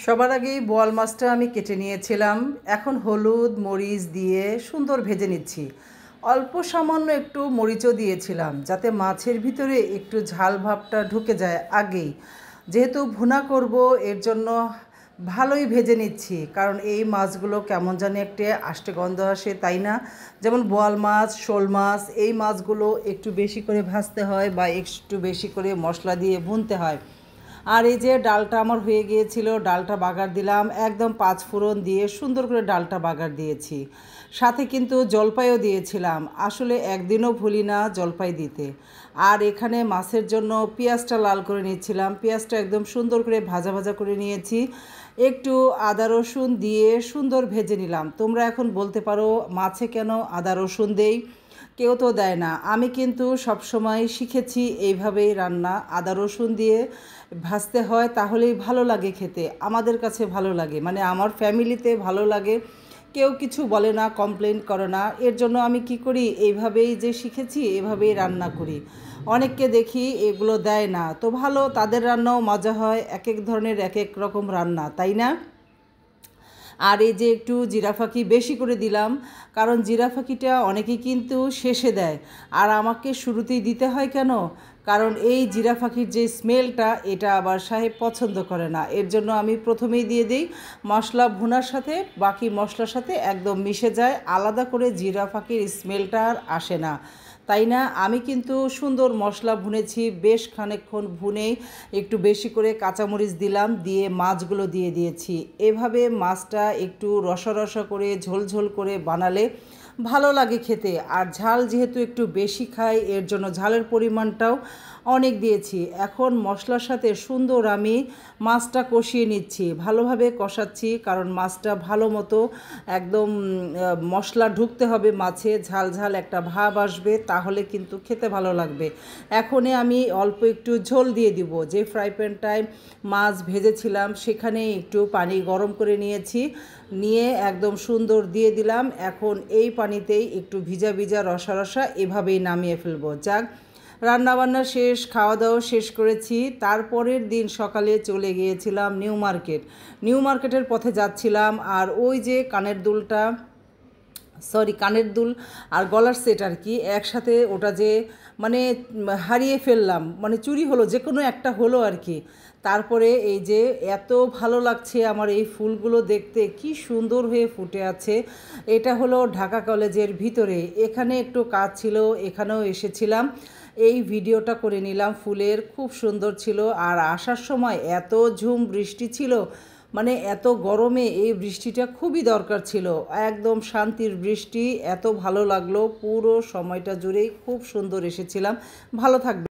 সবার আগেই বোয়াল মাছটা আমি কেটে নিয়েছিলাম। এখন হলুদ মরিচ দিয়ে সুন্দর ভেজে নিচ্ছি। অল্প সামান্য একটু মরিচও দিয়েছিলাম যাতে মাছের ভিতরে একটু ঝাল ভাবটা ঢুকে যায় আগেই। যেহেতু ভুনা করব এর জন্য ভালোই ভেজে নিচ্ছি, কারণ এই মাছগুলো কেমন জানি একটা আষ্টে গন্ধ আসে, তাই না? যেমন বোয়াল মাছ, শোল মাছ, এই মাছগুলো একটু বেশি করে ভাজতে হয় বা একটু বেশি করে মশলা দিয়ে ভুনতে হয়। আর এই যে ডালটা আমার হয়ে গিয়েছিল, ডালটা বাগার দিলাম, একদম 5 ফোড়ন দিয়ে সুন্দর করে ডালটা বাগার দিয়েছি। সাথে কিন্তু জলপাইও দিয়েছিলাম, আসলে একদিনও ভুলি না জলপাই দিতে। আর এখানে মাছের জন্য পেঁয়াজটা লাল করে নিচ্ছিলাম, পেঁয়াজটা একদম সুন্দর করে ভাজা ভাজা করে নিয়েছি। একটু আদা রসুন দিয়ে সুন্দর ভেজে নিলাম। তোমরা এখন বলতে পারো মাছে কেন আদা রসুন দেই? কেউ তো দেয় না। আমি কিন্তু সবসময় শিখেছি এইভাবেই রান্না, আদা রসুন দিয়ে ভাজতে হয়, তাহলেই ভালো লাগে খেতে। আমাদের কাছে ভালো লাগে, মানে আমার ফ্যামিলিতে ভালো লাগে। কেউ কিছু বলে না, কমপ্লেন করে না। এর জন্য আমি কি করি, এইভাবেই যে শিখেছি এভাবেই রান্না করি। অনেককে দেখি এগুলো দেয় না, তো ভালো, তাদের রান্নাও মজা হয়। এক এক ধরনের এক এক রকম রান্না, তাই না? আর এই যে একটু জিরা ফাঁকি বেশি করে দিলাম, কারণ জিরা ফাঁকিটা অনেকেই কিন্তু শেষে দেয়, আর আমাকে শুরুতেই দিতে হয় কেন? কারণ এই জিরা ফাঁকির যে স্মেলটা, এটা আবার সাহেব পছন্দ করে না। এর জন্য আমি প্রথমেই দিয়ে দিই। মশলা ভুনার সাথে বাকি মশলার সাথে একদম মিশে যায়, আলাদা করে জিরা ফাঁকির স্মেলটা আর আসে না, তাই না? আমি কিন্তু সুন্দর মশলা ভুনেছি, বেশ খানিকক্ষণ ভুনেই একটু বেশি করে কাঁচামরিচ দিলাম, দিয়ে মাছগুলো দিয়ে দিয়েছি। এভাবে মাছটা একটু রসা রসা করে ঝোল ঝোল করে বানালে ভালো লাগে খেতে। আর ঝাল যেহেতু একটু বেশি খাই, এর জন্য ঝালের পরিমাণটাও অনেক দিয়েছি। এখন মশলার সাথে সুন্দর আমি মাছটা কষিয়ে নিচ্ছি, ভালোভাবে কষাচ্ছি, কারণ মাছটা ভালো মতো একদম মশলা ঢুকতে হবে মাছে, ঝাল ঝাল একটা ভাব আসবে, তাহলে কিন্তু খেতে ভালো লাগবে। এখনই আমি অল্প একটু ঝোল দিয়ে দিব। যে ফ্রাই প্যানটায় মাছ ভেজেছিলাম সেখানে একটু পানি গরম করে নিয়েছি, নিয়ে একদম সুন্দর দিয়ে দিলাম। এখন এই পানিতেই একটু ভিজা ভিজা রসা রসা এভাবেই নামিয়ে ফেলবো। যাক, রান্নাবান্না শেষ, খাওয়া দাওয়া শেষ করেছি। তারপরের দিন সকালে চলে গিয়েছিলাম নিউ মার্কেট। নিউ মার্কেটের পথে যাচ্ছিলাম, আর ওই যে কানের দুল আর গলার সেট আর কি একসাথে, ওটা যে মানে হারিয়ে ফেললাম, মানে চুরি হলো, যে কোনো একটা হলো আর কি। তারপরে এই যে এত ভালো লাগছে আমার এই ফুলগুলো দেখতে, কি সুন্দর হয়ে ফুটে আছে। এটা হলো ঢাকা কলেজের ভিতরে, এখানে একটু কাজ ছিল, এখানেও এসেছিলাম, এই ভিডিওটা করে নিলাম। ফুলের খুব সুন্দর ছিল। আর আসার সময় এত ঝুম বৃষ্টি ছিল, মানে এত গরমে এই বৃষ্টিটা খুবই দরকার ছিল। একদম শান্তির বৃষ্টি, এত ভালো লাগলো, পুরো সময়টা জুড়েই খুব সুন্দর এসেছিলাম। ভালো থাকবে।